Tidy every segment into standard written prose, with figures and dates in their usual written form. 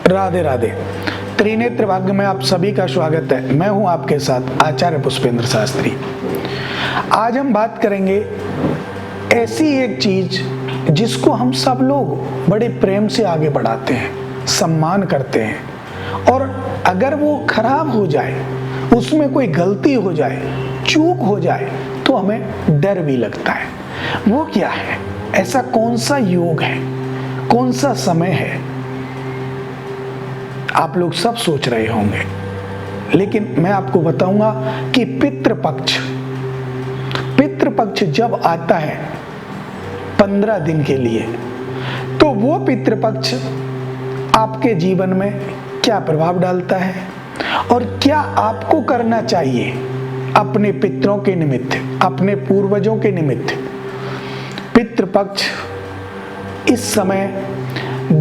राधे राधे। त्रिनेत्र भाग्य में आप सभी का स्वागत है। मैं हूं आपके साथ आचार्य पुष्पेंद्र शास्त्री। आज हम बात करेंगे ऐसी एक चीज जिसको हम सब लोग बड़े प्रेम से आगे बढ़ाते हैं, सम्मान करते हैं, और अगर वो खराब हो जाए, उसमें कोई गलती हो जाए, चूक हो जाए, तो हमें डर भी लगता है। वो क्या है? ऐसा कौन सा योग है, कौन सा समय है? आप लोग सब सोच रहे होंगे, लेकिन मैं आपको बताऊंगा कि पितृपक्ष जब आता है 15 दिन के लिए, तो वो पितृपक्ष आपके जीवन में क्या प्रभाव डालता है और क्या आपको करना चाहिए अपने पितरों के निमित्त, अपने पूर्वजों के निमित्त। पितृपक्ष इस समय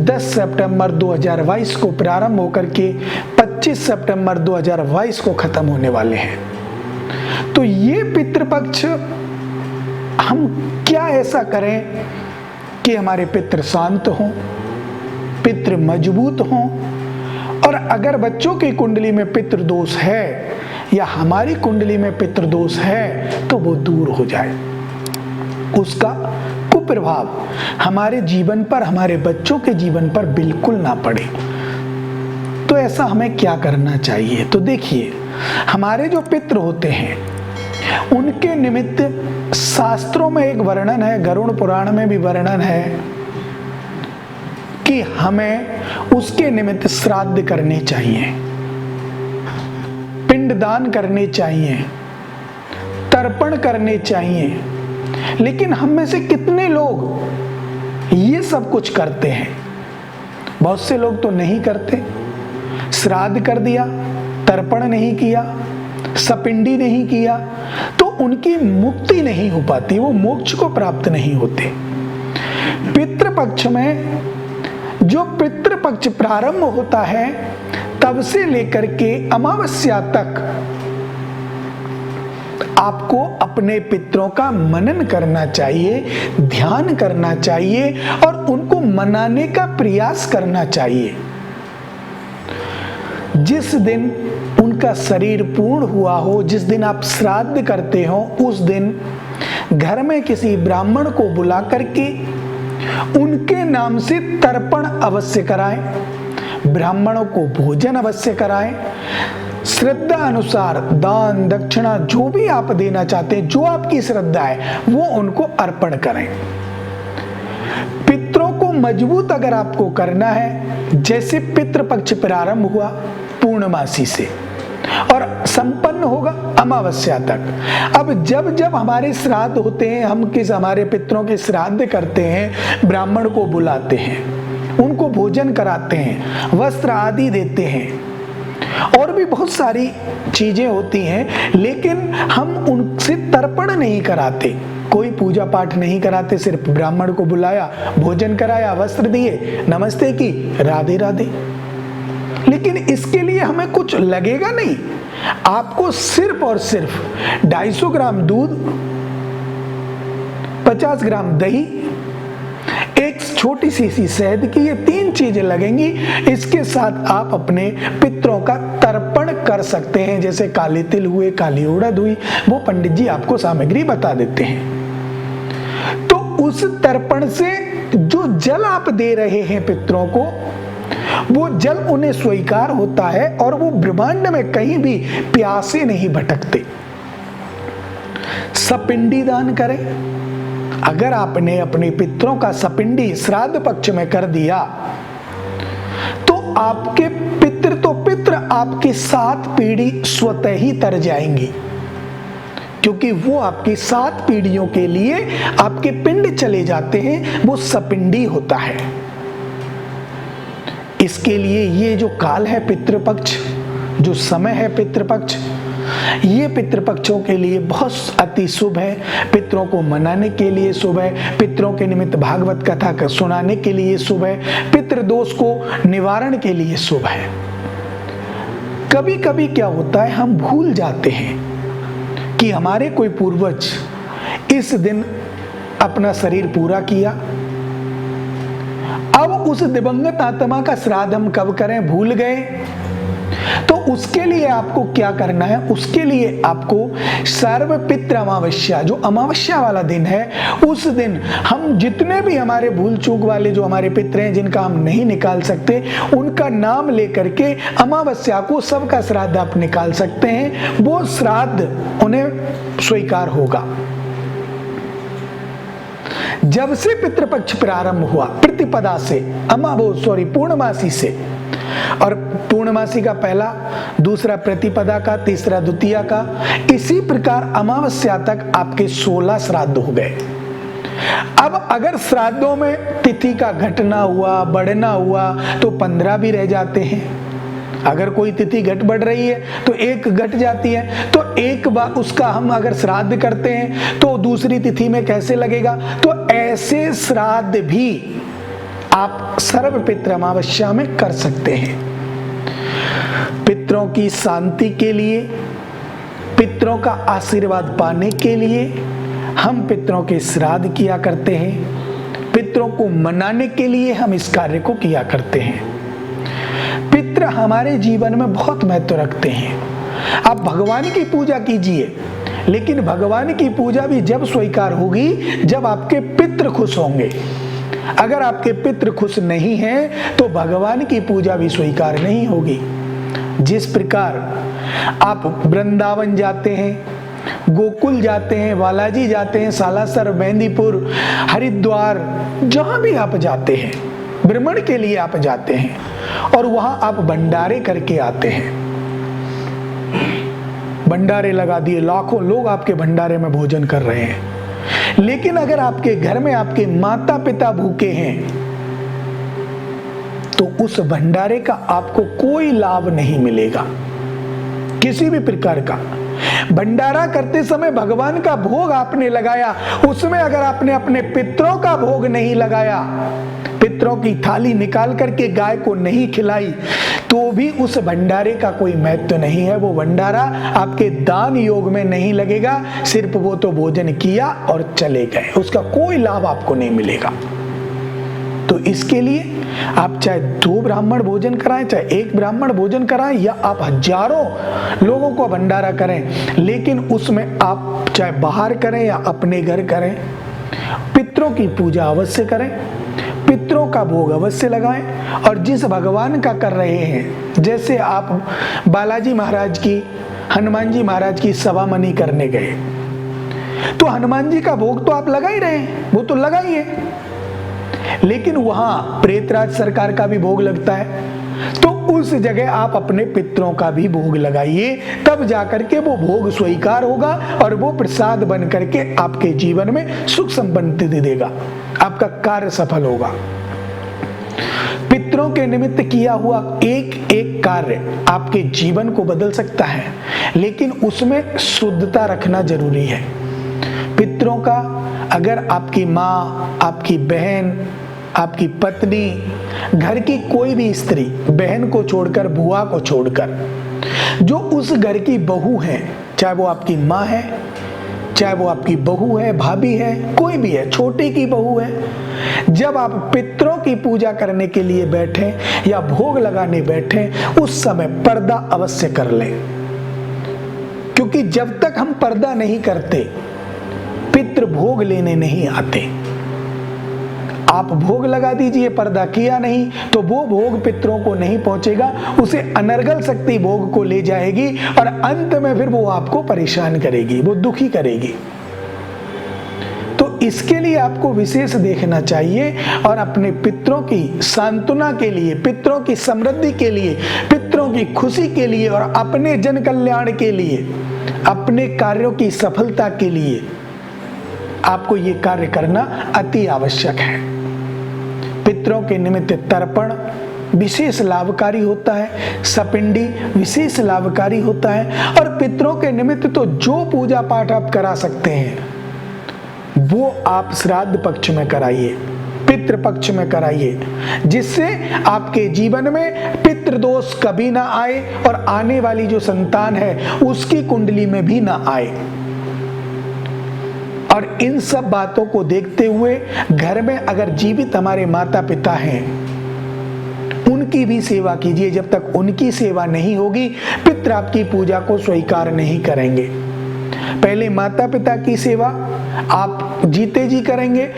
10 सितंबर 2022 को प्रारंभ होकर के 25 सितंबर 2022 को खत्म होने वाले हैं। तो ये पितृपक्ष हम क्या ऐसा करें कि हमारे पितृ शांत हों, पितृ मजबूत हों, और अगर बच्चों की कुंडली में पितृ दोष है या हमारी कुंडली में पितृ दोष है तो वो दूर हो जाए, उसका कुप्रभाव हमारे जीवन पर, हमारे बच्चों के जीवन पर बिल्कुल ना पड़े। तो ऐसा हमें क्या करना चाहिए? तो देखिए, हमारे जो पितृ होते हैं उनके निमित्त शास्त्रों में एक वर्णन है, गरुड़ पुराण में भी वर्णन है कि हमें उसके निमित्त श्राद्ध करने चाहिए, पिंडदान करने चाहिए, तर्पण करने चाहिए। लेकिन हम में से कितने लोग ये सब कुछ करते हैं? बहुत से लोग तो नहीं करते। श्राद्ध कर दिया, तर्पण नहीं किया, सपिंडी नहीं किया, तो उनकी मुक्ति नहीं हो पाती, वो मोक्ष को प्राप्त नहीं होते। पितृपक्ष में जो पितृपक्ष प्रारंभ होता है तब से लेकर के अमावस्या तक आपको अपने पितरों का मनन करना चाहिए, ध्यान करना चाहिए और उनको मनाने का प्रयास करना चाहिए। जिस दिन उनका शरीर पूर्ण हुआ हो, जिस दिन आप श्राद्ध करते हो, उस दिन घर में किसी ब्राह्मण को बुला करके उनके नाम से तर्पण अवश्य कराएं, ब्राह्मणों को भोजन अवश्य कराएं, श्रद्धा अनुसार दान दक्षिणा जो भी आप देना चाहते हैं, जो आपकी श्रद्धा है, वो उनको अर्पण करें। पितरों को मजबूत अगर आपको करना है, जैसे पितृपक्ष प्रारंभ हुआ पूर्णमासी से और संपन्न होगा अमावस्या तक। अब जब जब हमारे श्राद्ध होते हैं, हम हमारे पितरों के श्राद्ध करते हैं, ब्राह्मण को बुलाते हैं, उनको भोजन कराते हैं, वस्त्र आदि देते हैं, और भी बहुत सारी चीजें होती हैं, लेकिन हम उनसे तर्पण नहीं कराते, कोई पूजा पाठ नहीं कराते, सिर्फ ब्राह्मण को बुलाया, भोजन कराया, वस्त्र दिए, नमस्ते की, राधे राधे। लेकिन इसके लिए हमें कुछ लगेगा नहीं। आपको सिर्फ और सिर्फ 250 ग्राम दूध, 50 ग्राम दही, एक छोटी सी शहद की, ये 3 चीजें लगेंगी। इसके साथ आप अपने पितरों का तर्पण कर सकते हैं। जैसे काले तिल हुए, काली उड़द हुई, वो पंडित जी आपको सामग्री बता देते हैं। तो उस तर्पण से जो जल आप दे रहे हैं पितरों को, वो जल उन्हें स्वीकार होता है और वो ब्रह्मांड में कहीं भी प्यासे नहीं भटकते। सपिंडी दान करें। अगर आपने अपने पितरों का सपिंडी श्राद्ध पक्ष में कर दिया, तो आपके पितृ आपकी 7 पीढ़ी स्वतः ही तर जाएंगी, क्योंकि वो आपकी 7 पीढ़ियों के लिए आपके पिंड चले जाते हैं, वो सपिंडी होता है। इसके लिए ये जो काल है पितृपक्ष, जो समय है पितृपक्ष, ये पितृपक्षों के लिए बहुत अति शुभ है। पितरों को मनाने के लिए शुभ है, पितरों के निमित्त भागवत कथा का सुनाने के लिए शुभ है, पितृदोष को निवारण के लिए शुभ है। कभी कभी क्या होता है, हम भूल जाते हैं कि हमारे कोई पूर्वज इस दिन अपना शरीर पूरा किया, अब उस दिवंगत आत्मा का श्राद्ध हम कब करें, भूल गए? तो उसके लिए आपको क्या करना है, उसके लिए आपको सर्व पितृ अमावस्या, जो अमावस्या वाला दिन है, उस दिन हम जितने भी हमारे भूल चूक वाले जो हमारे पितृ हैं जिनका हम नहीं निकाल सकते, उनका नाम लेकर के अमावस्या को सबका श्राद्ध आप निकाल सकते हैं। वो श्राद्ध उन्हें स्वीकार होगा। जब से पितृपक्ष प्रारंभ हुआ, प्रतिपदा से, पूर्णमासी से, और पूर्णमासी का पहला, दूसरा प्रतिपदा का, तीसरा द्वितीया का, इसी प्रकार अमावस्या तक आपके 16 श्राद्ध हो गए। अब अगर श्राद्धों में तिथि का घटना हुआ, बढ़ना हुआ, तो 15 भी रह जाते हैं। अगर कोई तिथि घट बढ़ रही है तो एक घट जाती है, तो एक बार उसका हम अगर श्राद्ध करते हैं तो दूसरी तिथि में कैसे लगेगा? तो ऐसे श्राद्ध भी आप सर्व पितृ अमावस्या में कर सकते हैं। पितरों की शांति के लिए, पितरों का आशीर्वाद पाने के लिए हम पितरों के श्राद्ध किया करते हैं। पितरों को मनाने के लिए हम इस कार्य को किया करते हैं। पितृ हमारे जीवन में बहुत महत्व रखते हैं। आप भगवान की पूजा कीजिए, लेकिन भगवान की पूजा भी जब स्वीकार होगी जब आपके पितृ खुश होंगे। अगर आपके पितृ खुश नहीं हैं तो भगवान की पूजा भी स्वीकार नहीं होगी। जिस प्रकार आप वृंदावन जाते हैं, गोकुल जाते हैं, बालाजी जाते हैं, सालासर, मेहंदीपुर, हरिद्वार, जहां भी आप जाते हैं, भ्रमण के लिए आप जाते हैं और वहां आप भंडारे करके आते हैं। भंडारे लगा दिए, लाखों लोग आपके भंडारे में भोजन कर रहे हैं। लेकिन अगर आपके घर में आपके माता पिता भूखे हैं तो उस भंडारे का आपको कोई लाभ नहीं मिलेगा, किसी भी प्रकार का। भंडारा करते समय भगवान का भोग आपने लगाया, उसमें अगर आपने अपने पितरों का भोग नहीं लगाया, पितरों की थाली निकाल करके गाय को नहीं खिलाई, तो भी उस भंडारे का कोई महत्व नहीं है। वो भंडारा आपके दान योग में नहीं लगेगा, सिर्फ वो तो भोजन किया और चले गए, उसका कोई लाभ आपको नहीं मिलेगा। तो इसके लिए आप चाहे 2 ब्राह्मण भोजन कराएं, चाहे 1 ब्राह्मण भोजन कराएं, या आप हजारों लोगों को भंडारा करें, लेकिन उसमें आप चाहे बाहर करें या अपने घर करें, पितरों की पूजा अवश्य करें, पितरों का भोग अवश्य लगाएं। और जिस भगवान का कर रहे हैं, जैसे आप बालाजी महाराज की, हनुमान जी महाराज की सवामनी करने गए, तो हनुमान जी का भोग तो आप लगा ही रहे हैं, वो तो लगाइए, लेकिन वहां प्रेतराज सरकार का भी भोग लगता है, तो उस जगह आप अपने पितरों का भी भोग लगाइए, तब जाकर के वो भोग स्वीकार होगा और वो प्रसाद बन करके आपके जीवन में सुख संपत्ति दे देगा, आपका कार्य सफल होगा। पितरों के निमित्त किया हुआ एक एक कार्य आपके जीवन को बदल सकता है, लेकिन उसमें शुद्धता रखना जरूरी है। पितरों का, अगर आपकी माँ, आपकी बहन, आपकी पत्नी, घर की कोई भी स्त्री, बहन को छोड़कर, बुआ को छोड़कर, जो उस घर की बहू है, चाहे वो आपकी माँ है, चाहे वो आपकी बहू है, भाभी है, कोई भी है, छोटी की बहू है, जब आप पितरों की पूजा करने के लिए बैठे या भोग लगाने बैठे, उस समय पर्दा अवश्य कर लें, क्योंकि जब तक हम पर्दा नहीं करते पितृ भोग लेने नहीं आते। आप भोग लगा दीजिए, पर्दा किया नहीं, तो वो भोग पितरों को नहीं पहुंचेगा, उसे अनर्गल शक्ति भोग को ले जाएगी और अंत में फिर वो आपको परेशान करेगी, वो दुखी करेगी। तो इसके लिए आपको विशेष देखना चाहिए और अपने पितरों की सांत्वना के लिए, पितरों की समृद्धि के लिए, पितरों की खुशी के लिए और अपने जन कल्याण के लिए, अपने कार्यों की सफलता के लिए आपको ये कार्य करना अति आवश्यक है। पितरों के निमित्त तर्पण विशेष लाभकारी होता है, सपिंडी विशेष लाभकारी होता है, और पितरों के निमित्त तो जो पूजा पाठ आप करा सकते हैं वो आप श्राद्ध पक्ष में कराइए, पितृ पक्ष में कराइए, जिससे आपके जीवन में पितृदोष कभी ना आए और आने वाली जो संतान है उसकी कुंडली में भी ना आए। और इन सब बातों को देखते हुए घर में अगर जीवित हमारे माता पिता हैं, उनकी भी सेवा कीजिए। जब तक उनकी सेवा नहीं होगी, पितृ आपकी पूजा को स्वीकार नहीं करेंगे। पहले माता पिता की सेवा आप जीते जी करेंगे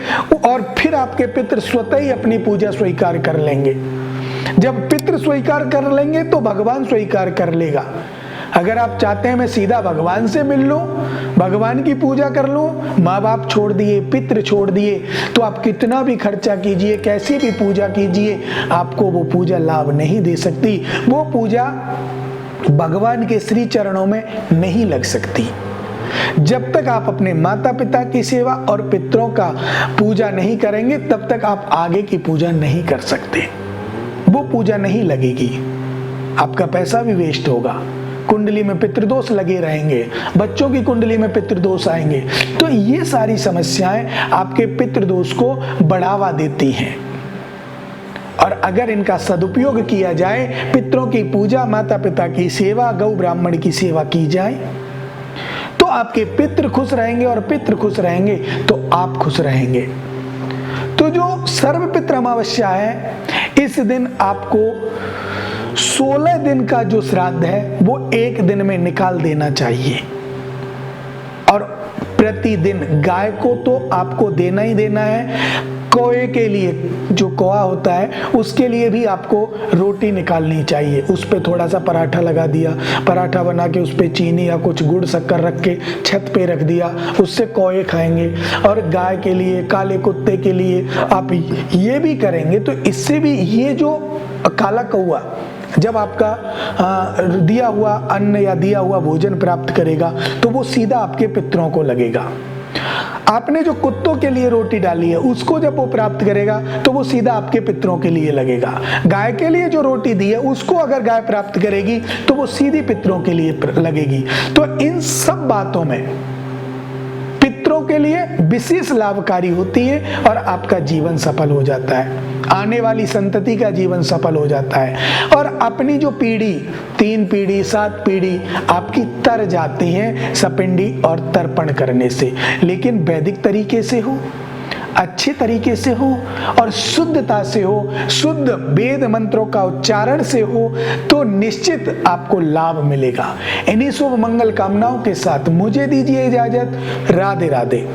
और फिर आपके पितृ स्वतः ही अपनी पूजा स्वीकार कर लेंगे। जब पितृ स्वीकार कर लेंगे तो भगवान स्वीकार कर लेगा। अगर आप चाहते हैं मैं सीधा भगवान से मिल लूं, भगवान की पूजा कर लूं, माँ बाप छोड़ दिए, पितृ छोड़ दिए, तो आप कितना भी खर्चा कीजिए, कैसी भी पूजा कीजिए, आपको वो पूजा लाभ नहीं दे सकती। वो पूजा भगवान के श्री चरणों में नहीं लग सकती। जब तक आप अपने माता पिता की सेवा और पितरों का पूजा नहीं करेंगे, तब तक आप आगे की पूजा नहीं कर सकते। वो पूजा नहीं लगेगी, आपका पैसा भी वेस्ट होगा, कुंडली में पितृदोष लगे रहेंगे, बच्चों की कुंडली में पितृदोष आएंगे। तो ये सारी समस्याएं आपके पितृदोष को बढ़ावा देती हैं। और अगर इनका सदुपयोग किया जाए, पितरों की पूजा, माता पिता की सेवा, गौ ब्राह्मण की सेवा की जाए, तो आपके पितृ खुश रहेंगे और पितृ खुश रहेंगे तो आप खुश रहेंगे। तो जो सर्वपितृ अमावस्या है, इस दिन आपको 16 दिन का जो श्राद्ध है वो एक दिन में निकाल देना चाहिए। और प्रतिदिन गाय को तो आपको देना ही देना है। कौए के लिए, जो कौआ होता है, उसके लिए भी आपको रोटी निकालनी चाहिए। उस पे थोड़ा सा पराठा लगा दिया, पराठा बना के उस पे चीनी या कुछ गुड़ शक्कर रख के छत पे रख दिया, उससे कौए खाएंगे। और गाय के लिए, काले कुत्ते के लिए आप ये भी करेंगे तो इससे भी ये जो काला कौआ जब आपका दिया हुआ अन्न या दिया हुआ भोजन प्राप्त करेगा तो वो सीधा आपके पितरों को लगेगा। आपने जो कुत्तों के लिए रोटी डाली है उसको जब वो प्राप्त करेगा तो वो सीधा आपके पितरों के लिए लगेगा। गाय के लिए जो रोटी दी है उसको अगर गाय प्राप्त करेगी तो वो सीधी पितरों के लिए लगेगी। तो इन सब बातों में पितरों के लिए विशेष लाभकारी होती है और आपका जीवन सफल हो जाता है, आने वाली संतति का जीवन सफल हो जाता है। और अपनी जो पीढ़ी, 3 पीढ़ी 7 पीढ़ी आपकी तर जाती हैं सपिंडी और तर्पण करने से। लेकिन वैदिक तरीके से हो, अच्छे तरीके से हो और शुद्धता से हो, शुद्ध वेद मंत्रों का उच्चारण से हो, तो निश्चित आपको लाभ मिलेगा। इन्हीं शुभ मंगल कामनाओं के साथ मुझे दीजिए इजाजत। राधे राधे।